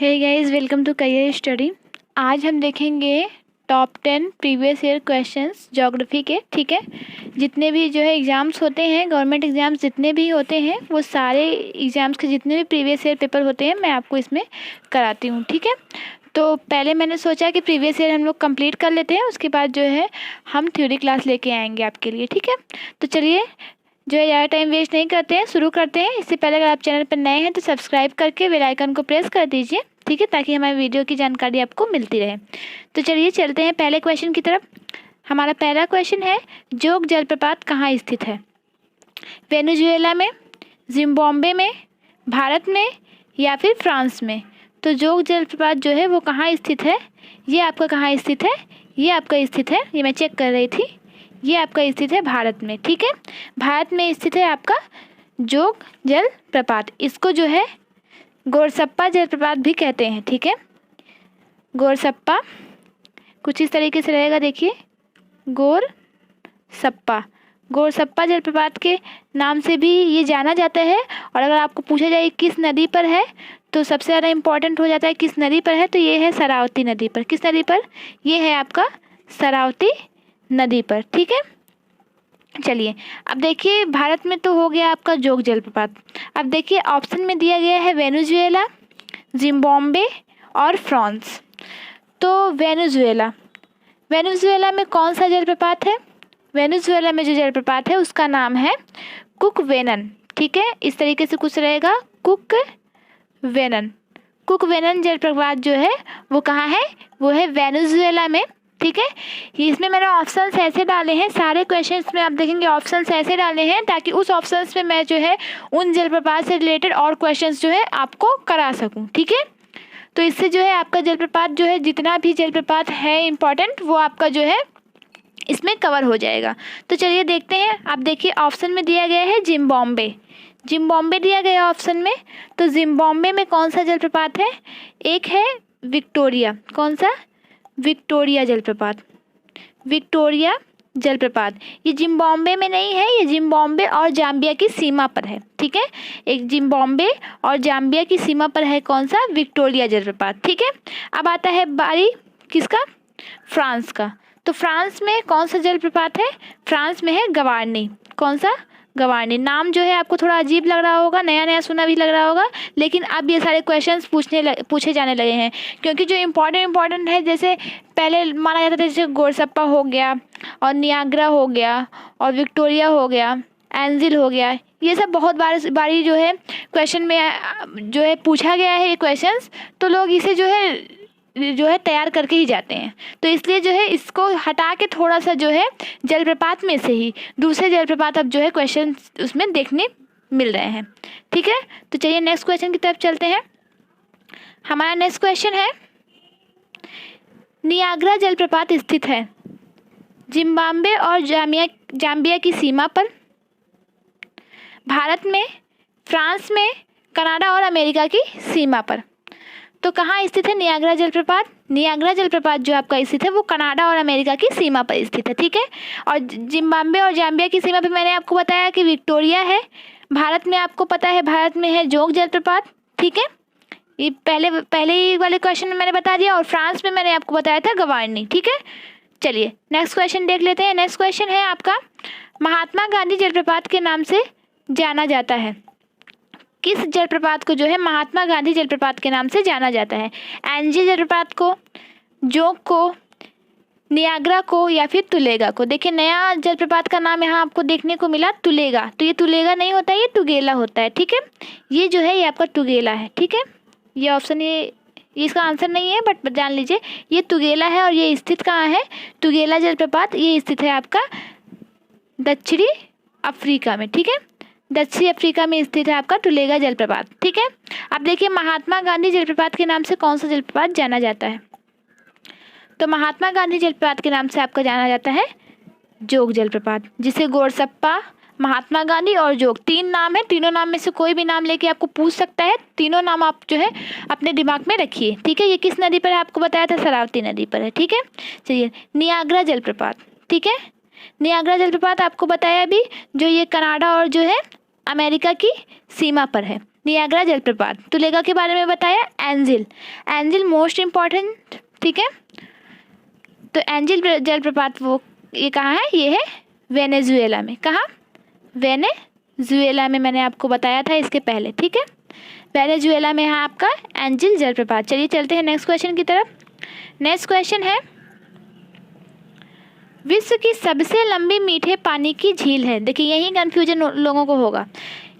Hey guys, welcome to career study. आज हम देखेंगे top 10 previous year questions geography के। ठीक है, जितने भी जो है एग्ज़ाम्स होते हैं, गवर्नमेंट एग्ज़ाम्स जितने भी होते हैं, वो सारे एग्ज़ाम्स के जितने भी प्रीवियस ईयर पेपर होते हैं मैं आपको इसमें कराती हूँ। ठीक है, तो पहले मैंने सोचा कि प्रीवियस ईयर हम लोग कंप्लीट कर लेते हैं, उसके बाद जो है हम थ्योरी क्लास लेके आएंगे आपके लिए। ठीक है, तो चलिए जो है ज़्यादा टाइम वेस्ट नहीं करते हैं, शुरू करते हैं। इससे पहले अगर आप चैनल पर नए हैं तो सब्सक्राइब करके बेल आइकन को प्रेस कर दीजिए। ठीक है, ताकि हमारी वीडियो की जानकारी आपको मिलती रहे। तो चलिए चलते हैं पहले क्वेश्चन की तरफ। हमारा पहला क्वेश्चन है, जोग जलप्रपात कहाँ स्थित है? वेनेजुएला में, जिम्बाब्वे में, भारत में या फिर फ्रांस में? तो जोग जलप्रपात जो है वो कहाँ स्थित है? ये आपका कहाँ स्थित है? ये आपका स्थित है, ये मैं चेक कर रही थी, ये आपका स्थित है भारत में। ठीक है, भारत में स्थित है आपका जोग जलप्रपात। इसको जो है गोरसप्पा जलप्रपात भी कहते हैं। ठीक है, गोरसप्पा कुछ इस तरीके से रहेगा, देखिए गोरसप्पा। गोरसप्पा जलप्रपात के नाम से भी ये जाना जाता है। और अगर आपको पूछा जाए किस नदी पर है, तो सबसे ज़्यादा इम्पोर्टेंट हो जाता है किस नदी पर है, तो ये है शरावती नदी पर। किस नदी पर? ये है आपका शरावती नदी पर। ठीक है, चलिए अब देखिए भारत में तो हो गया आपका जोग जलप्रपात। अब देखिए ऑप्शन में दिया गया है वेनेजुएला, जिम्बाब्वे और फ्रांस। तो वेनेजुएला में कौन सा जलप्रपात है? वेनेजुएला में जो जलप्रपात है उसका नाम है कुकवेनन। ठीक है, इस तरीके से कुछ रहेगा, कुकवेनन जलप्रपात जो है वो कहाँ है? वो है वेनेजुएला में। ठीक है, इसमें मैंने ऑप्शंस ऐसे डाले हैं, सारे क्वेश्चंस में आप देखेंगे ऑप्शंस ऐसे डाले हैं ताकि उस ऑप्शंस में मैं जो है उन जलप्रपात से रिलेटेड और क्वेश्चंस जो है आपको करा सकूं। ठीक है, तो इससे जो है आपका जलप्रपात जो है, जितना भी जलप्रपात है इम्पॉर्टेंट, वो आपका जो है इसमें कवर हो जाएगा। तो चलिए देखते हैं। आप देखिए ऑप्शन में दिया गया है जिम्बाब्वे दिया गया ऑप्शन में। तो जिम्बाब्वे में कौन सा जलप्रपात है? एक है विक्टोरिया। कौन सा? विक्टोरिया जलप्रपात। ये जिम्बाब्वे में नहीं है, ये जिम्बाब्वे और जाम्बिया की सीमा पर है। ठीक है, एक जिम्बाब्वे और जाम्बिया की सीमा पर है कौन सा? विक्टोरिया जलप्रपात। ठीक है, अब आता है बारी किसका? फ्रांस का। तो फ्रांस में कौन सा जलप्रपात है? फ्रांस में है गवारनी। कौन सा? गवारनी। नाम जो है आपको थोड़ा अजीब लग रहा होगा, नया नया सुना भी लग रहा होगा, लेकिन अब ये सारे क्वेश्चंस पूछे जाने लगे हैं, क्योंकि जो इम्पोर्टेंट है, जैसे पहले माना जाता था जैसे गोरसप्पा हो गया और नियाग्रा हो गया और विक्टोरिया हो गया, एंजिल हो गया, ये सब बहुत बारी जो है क्वेश्चन में जो है पूछा गया है ये क्वेश्चंस, तो लोग इसे जो है तैयार करके ही जाते हैं। तो इसलिए जो है इसको हटा के थोड़ा सा जो है जलप्रपात में से ही दूसरे जलप्रपात अब जो है क्वेश्चन उसमें देखने मिल रहे हैं। ठीक है, तो चलिए नेक्स्ट क्वेश्चन की तरफ चलते हैं। हमारा नेक्स्ट क्वेश्चन है, नियाग्रा जलप्रपात स्थित है जिम्बाब्वे और जाम्बिया की सीमा पर, भारत में, फ्रांस में, कनाडा और अमेरिका की सीमा पर। तो कहाँ स्थित है नियाग्रा जलप्रपात? नियाग्रा जलप्रपात जो आपका स्थित है वो कनाडा और अमेरिका की सीमा पर स्थित है। ठीक है, और जिम्बाब्वे और जाम्बिया की सीमा पर मैंने आपको बताया कि विक्टोरिया है। भारत में आपको पता है, भारत में है जोग जलप्रपात। ठीक है, ये पहले वाले क्वेश्चन में मैंने बता दिया, और फ्रांस में मैंने आपको बताया था गवारनी। ठीक है, चलिए नेक्स्ट क्वेश्चन देख लेते हैं। नेक्स्ट क्वेश्चन है आपका, महात्मा गांधी जलप्रपात के नाम से जाना जाता है। किस जलप्रपात को जो है महात्मा गांधी जलप्रपात के नाम से जाना जाता है? एंजिल जलप्रपात को, जोग को, नियाग्रा को या फिर तुलेगा को? देखिए नया जलप्रपात का नाम यहाँ आपको देखने को मिला, तुलेगा। तो ये तुलेगा नहीं होता है, ये तुगेला होता है। ठीक है, ये जो है ये आपका तुगेला है। ठीक है, ये ऑप्शन ये इसका आंसर नहीं है, बट जान लीजिए ये तुगेला है। और ये स्थित कहाँ है? तुगेला जलप्रपात ये स्थित है आपका दक्षिणी अफ्रीका में। ठीक है, दक्षिणी अफ्रीका में स्थित है आपका तुलेगा जलप्रपात। ठीक है, अब देखिए महात्मा गांधी जलप्रपात के नाम से कौन सा जलप्रपात जाना जाता है? तो महात्मा गांधी जलप्रपात के नाम से आपका जाना जाता है जोग जलप्रपात, जिसे गोरसप्पा, महात्मा गांधी और जोग तीन नाम है। तीनों नाम में से कोई भी नाम लेके आपको पूछ सकता है, तीनों नाम आप जो है अपने दिमाग में रखिए। ठीक है, ये किस नदी पर है आपको बताया था? शरावती नदी पर है। ठीक है, चलिए नियाग्रा जलप्रपात। ठीक है, नियाग्रा जलप्रपात आपको बताया भी, जो ये कनाडा और जो है अमेरिका की सीमा पर है। नियाग्रा जलप्रपात। तुलेगा के बारे में बताया, एंजिल, एंजिल मोस्ट इम्पॉर्टेंट, ठीक है। तो एंजिल जलप्रपात वो ये कहाँ है, ये है वेनेजुएला में। कहाँ, वेनेजुएला में, मैंने आपको बताया था इसके पहले, ठीक है। वेनेजुएला में है आपका एंजिल जलप्रपात। चलिए चलते हैं नेक्स्ट क्वेश्चन की तरफ। नेक्स्ट क्वेश्चन है, विश्व की सबसे लंबी मीठे पानी की झील है। देखिए यही कन्फ्यूजन लोगों को होगा,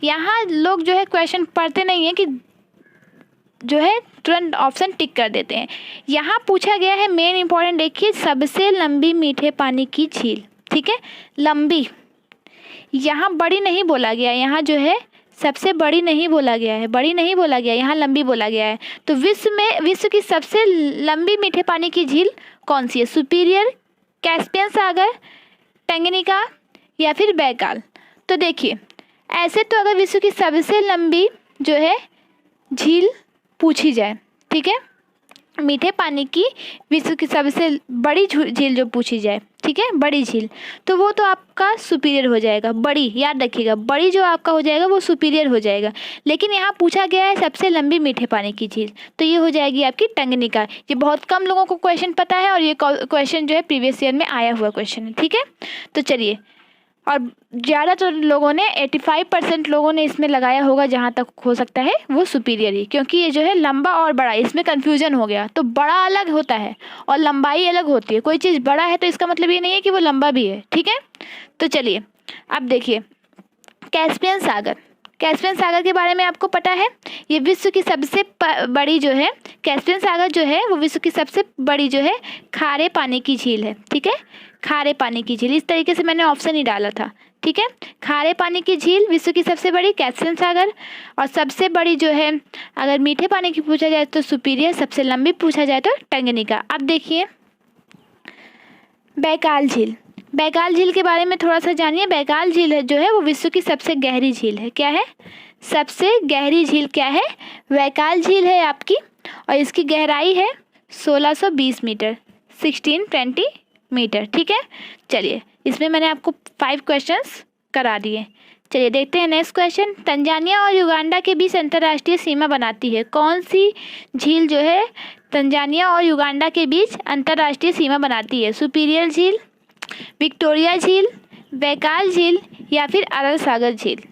यहाँ लोग जो है क्वेश्चन पढ़ते नहीं है कि जो है तुरंत ऑप्शन टिक कर देते हैं। यहाँ पूछा गया है मेन इंपॉर्टेंट, देखिए सबसे लंबी मीठे पानी की झील, ठीक है। लंबी, यहाँ बड़ी नहीं बोला गया, यहाँ जो है सबसे बड़ी नहीं बोला गया है, बड़ी नहीं बोला गया, यहाँ लंबी बोला गया है। तो विश्व की सबसे लंबी मीठे पानी की झील कौन सी है? सुपीरियर, कैस्पियन सागर, टंगनिका या फिर बैकाल। तो देखिए ऐसे तो अगर विश्व की सबसे लंबी जो है झील पूछी जाए, ठीक है, मीठे पानी की विश्व की सबसे बड़ी झील जो पूछी जाए, ठीक है, बड़ी झील, तो वो तो आपका सुपीरियर हो जाएगा। बड़ी, याद रखिएगा, बड़ी जो आपका हो जाएगा वो सुपीरियर हो जाएगा। लेकिन यहाँ पूछा गया है सबसे लंबी मीठे पानी की झील, तो ये हो जाएगी आपकी टंगनिका। ये बहुत कम लोगों को क्वेश्चन पता है और ये क्वेश्चन जो है प्रीवियस ईयर में आया हुआ क्वेश्चन है, ठीक है। तो चलिए, और ज़्यादातर लोगों ने 85% लोगों ने इसमें लगाया होगा, जहाँ तक हो सकता है वो सुपीरियर ही, क्योंकि ये जो है लंबा और बड़ा, इसमें कन्फ्यूजन हो गया। तो बड़ा अलग होता है और लंबाई अलग होती है। कोई चीज़ बड़ा है तो इसका मतलब ये नहीं है कि वो लंबा भी है, ठीक है। तो चलिए अब देखिए, कैस्पियन सागर, कैस्पियन सागर के बारे में आपको पता है, ये विश्व की सबसे बड़ी जो है, कैस्पियन सागर जो है वो विश्व की सबसे बड़ी जो है खारे पानी की झील है, ठीक है। खारे पानी की झील, इस तरीके से मैंने ऑप्शन ही डाला था, ठीक है। खारे पानी की झील विश्व की सबसे बड़ी कैस्पियन सागर, और सबसे बड़ी जो है अगर मीठे पानी की पूछा जाए तो सुपीरियर, सबसे लंबी पूछा जाए तो टंगनिका। अब देखिए बैकाल झील, बैकाल झील के बारे में थोड़ा सा जानिए। बैकाल झील जो है वो विश्व की सबसे गहरी झील है। क्या है? सबसे गहरी झील क्या है? बैकाल झील है आपकी, और इसकी गहराई है 1620 मीटर, 1620 मीटर, ठीक है। चलिए इसमें मैंने आपको 5 क्वेश्चंस करा दिए। चलिए देखते हैं नेक्स्ट क्वेश्चन। तंजानिया और युगांडा के बीच अंतर्राष्ट्रीय सीमा बनाती है कौन सी झील जो है तंजानिया और युगांडा के बीच अंतर्राष्ट्रीय सीमा बनाती है? सुपीरियर झील, विक्टोरिया झील, बैकाल झील या फिर अरल सागर झील।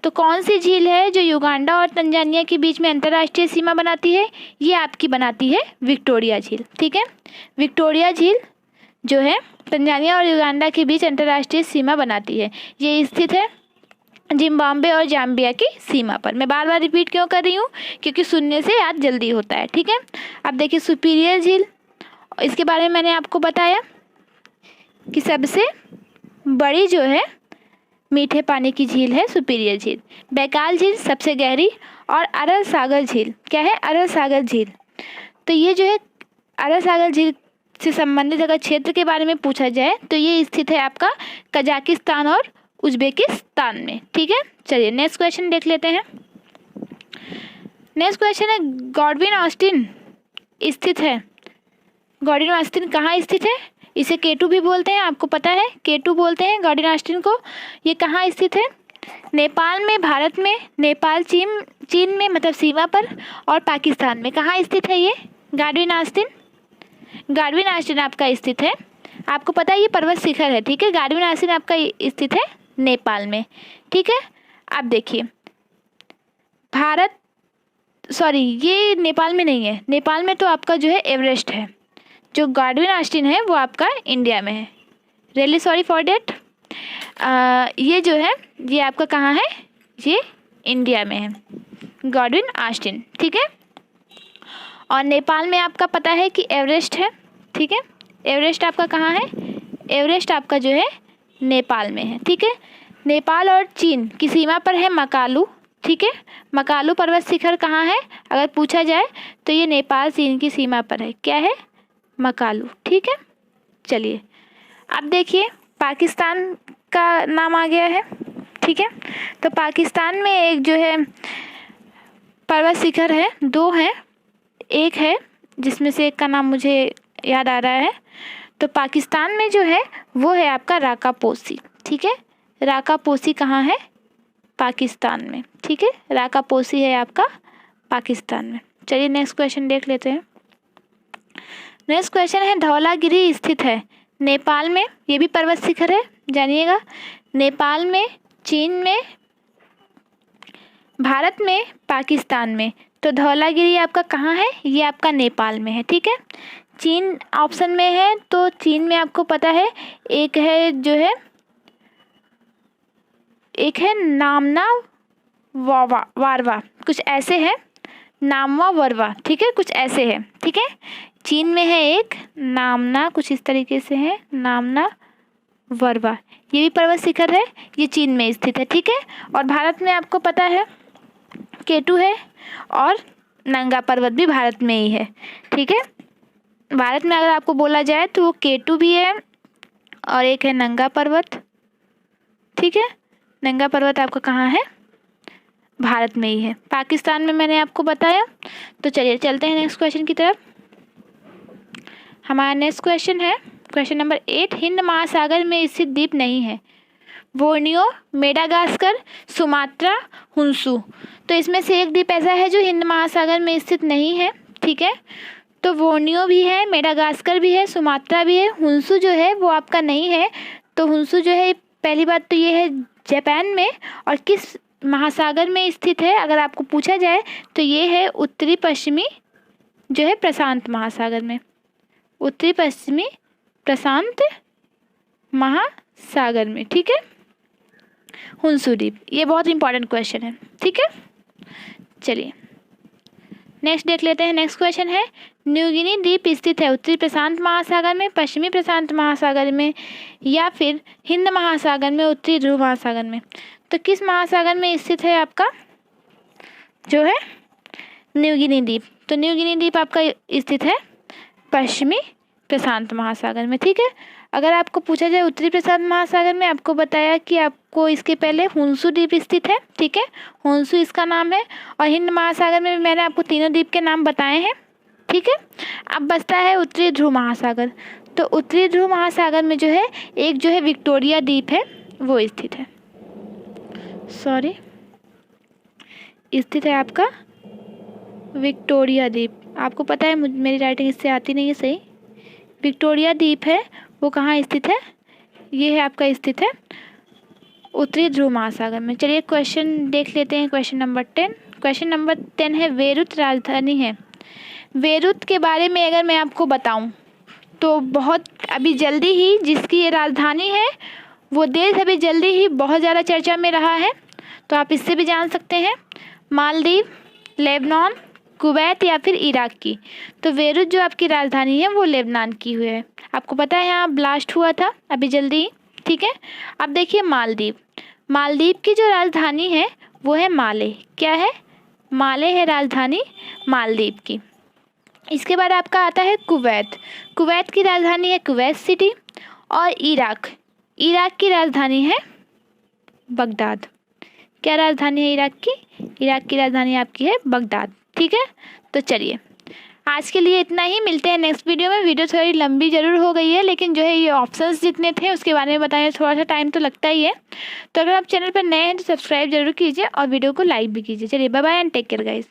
तो कौन सी झील है जो युगांडा और तंजानिया के बीच में अंतर्राष्ट्रीय सीमा बनाती है? ये आपकी बनाती है विक्टोरिया झील, ठीक है। विक्टोरिया झील जो है तंजानिया और युगांडा के बीच अंतर्राष्ट्रीय सीमा बनाती है। ये स्थित है जिम्बाब्वे और जाम्बिया की सीमा पर। मैं बार बार रिपीट क्यों कर रही हूँ? क्योंकि सुनने से याद जल्दी होता है, ठीक है। अब देखिए सुपीरियर झील, इसके बारे में मैंने आपको बताया कि सबसे बड़ी जो है मीठे पानी की झील है सुपीरियर झील। बैकाल झील सबसे गहरी, और अरल सागर झील क्या है? अरल सागर झील। तो ये जो है अरल सागर झील से संबंधित अगर क्षेत्र के बारे में पूछा जाए तो ये स्थित है आपका कजाकिस्तान और उज्बेकिस्तान में, ठीक है। चलिए नेक्स्ट क्वेश्चन देख लेते हैं। नेक्स्ट क्वेश्चन है गॉडविन ऑस्टिन स्थित है। गॉडविन ऑस्टिन कहाँ स्थित है? इसे केटू भी बोलते हैं, आपको पता है, केटू बोलते हैं गॉडविन ऑस्टिन को। ये कहाँ स्थित है? नेपाल में, भारत में, नेपाल चीन में मतलब सीमा पर, और पाकिस्तान में। कहाँ स्थित है ये गॉडविन ऑस्टिन? गॉडविन ऑस्टिन आपका स्थित है, आपको पता है ये पर्वत शिखर है, ठीक है। गॉडविन ऑस्टिन आपका स्थित है नेपाल में, ठीक है। अब देखिए ये नेपाल में नहीं है, नेपाल में तो आपका जो है एवरेस्ट है। जो गॉडविन ऑस्टिन है वो आपका इंडिया में है। Really sorry for date. ये जो है ये आपका कहाँ है? ये इंडिया में है गॉडविन ऑस्टिन, ठीक है। और नेपाल में आपका पता है कि एवरेस्ट है, ठीक है। एवरेस्ट आपका कहाँ है? एवरेस्ट आपका जो है नेपाल में है, ठीक है। नेपाल और चीन की सीमा पर है मकालू, ठीक है। मकालू पर्वत शिखर कहाँ है अगर पूछा जाए तो ये नेपाल चीन की सीमा पर है। क्या है? मकालू, ठीक है। चलिए अब देखिए पाकिस्तान का नाम आ गया है, ठीक है। तो पाकिस्तान में एक जो है पर्वत शिखर है, 2 हैं, एक है जिसमें से एक का नाम मुझे याद आ रहा है। तो पाकिस्तान में जो है वो है आपका राकापोसी, ठीक है। राकापोसी कहाँ है? पाकिस्तान में, ठीक। ठीक है, राकापोसी है आपका पाकिस्तान में। चलिए नेक्स्ट क्वेश्चन देख लेते हैं। नेक्स्ट क्वेश्चन है, धौलागिरी स्थित है नेपाल में, ये भी पर्वत शिखर है, जानिएगा। नेपाल में, चीन में, भारत में, पाकिस्तान में। तो धौलागिरी आपका कहाँ है? ये आपका नेपाल में है, ठीक है। चीन ऑप्शन में है, तो चीन में आपको पता है एक है जो है, एक है नामना वारवा, कुछ ऐसे है, नामवा वरवा, ठीक है, कुछ ऐसे है, ठीक है। चीन में है एक नामना, कुछ इस तरीके से है, नामना वरवा, ये भी पर्वत शिखर है, ये चीन में स्थित है, ठीक है। और भारत में आपको पता है K2 है, और नंगा पर्वत भी भारत में ही है, ठीक है। भारत में अगर आपको बोला जाए तो वो K2 भी है, और एक है नंगा पर्वत, ठीक है। नंगा पर्वत आपका कहाँ है? भारत में ही है। पाकिस्तान में मैंने आपको बताया। तो चलिए चलते हैं नेक्स्ट क्वेश्चन की तरफ। हमारा नेक्स्ट क्वेश्चन है क्वेश्चन नंबर 8, हिंद महासागर में स्थित द्वीप नहीं है। Borneo, Madagascar, Sumatra, Honshu. तो इसमें से एक द्वीप ऐसा है जो हिंद महासागर में स्थित नहीं है, ठीक है। तो बोर्नियो भी है, मेडागास्कर भी है, सुमात्रा भी है, हुंसू जो है वो आपका नहीं है। तो हुंसू जो है, पहली बात तो ये है जापान में, और किस महासागर में स्थित है अगर आपको पूछा जाए तो ये है उत्तरी पश्चिमी जो है प्रशांत महासागर में, उत्तरी पश्चिमी प्रशांत महासागर में, ठीक है। हुंसू द्वीप, ये बहुत इंपॉर्टेंट क्वेश्चन है, ठीक है। चलिए नेक्स्ट देख लेते हैं। नेक्स्ट क्वेश्चन है, न्यूगिनी द्वीप स्थित है उत्तरी प्रशांत महासागर में, पश्चिमी प्रशांत महासागर में, या फिर हिंद महासागर में, उत्तरी ध्रुव महासागर में। तो किस महासागर में स्थित है आपका जो है न्यूगिनी द्वीप? तो न्यूगिनी द्वीप आपका स्थित है पश्चिमी प्रशांत महासागर में, ठीक है। अगर आपको पूछा जाए उत्तरी प्रशांत महासागर में, आपको बताया कि आपको इसके पहले हुंसू द्वीप स्थित है, ठीक है, हुंसू इसका नाम है। और हिंद महासागर में मैंने आपको तीनों द्वीप के नाम बताए हैं, ठीक है। अब बचता है उत्तरी ध्रुव महासागर। तो उत्तरी ध्रुव महासागर में जो है एक जो है विक्टोरिया द्वीप है वो स्थित है, स्थित है आपका विक्टोरिया द्वीप। आपको पता है मेरी राइटिंग इससे आती नहीं है सही। विक्टोरिया द्वीप है वो कहाँ स्थित है? ये है आपका स्थित है उत्तरी ध्रुव महासागर में। चलिए क्वेश्चन देख लेते हैं, क्वेश्चन नंबर 10। क्वेश्चन नंबर 10 है, बेरूत राजधानी है। बेरूत के बारे में अगर मैं आपको बताऊं तो बहुत अभी जल्दी ही जिसकी ये राजधानी है वो देश अभी जल्दी ही बहुत ज़्यादा चर्चा में रहा है, तो आप इससे भी जान सकते हैं। मालदीव, लेबनान, कुवैत या फिर इराक की। तो बेरूत जो आपकी राजधानी है वो लेबनान की हुई है। आपको पता है यहाँ ब्लास्ट हुआ था अभी जल्दी ही, ठीक है। अब देखिए मालदीव, मालदीव की जो राजधानी है वो है माले। क्या है? माले है राजधानी मालदीव की। इसके बाद आपका आता है कुवैत। कुवैत की राजधानी है कुवैत सिटी। और इराक, इराक की राजधानी है बगदाद। क्या राजधानी है इराक की? इराक की राजधानी आपकी है बगदाद, ठीक है। तो चलिए आज के लिए इतना ही, मिलते हैं नेक्स्ट वीडियो में। वीडियो थोड़ी लंबी ज़रूर हो गई है, लेकिन जो है ये ऑप्शंस जितने थे उसके बारे में बताने थोड़ा सा टाइम तो लगता ही है। तो अगर आप चैनल पर नए हैं तो सब्सक्राइब जरूर कीजिए और वीडियो को लाइक भी कीजिए। चलिए bye bye and take care guys.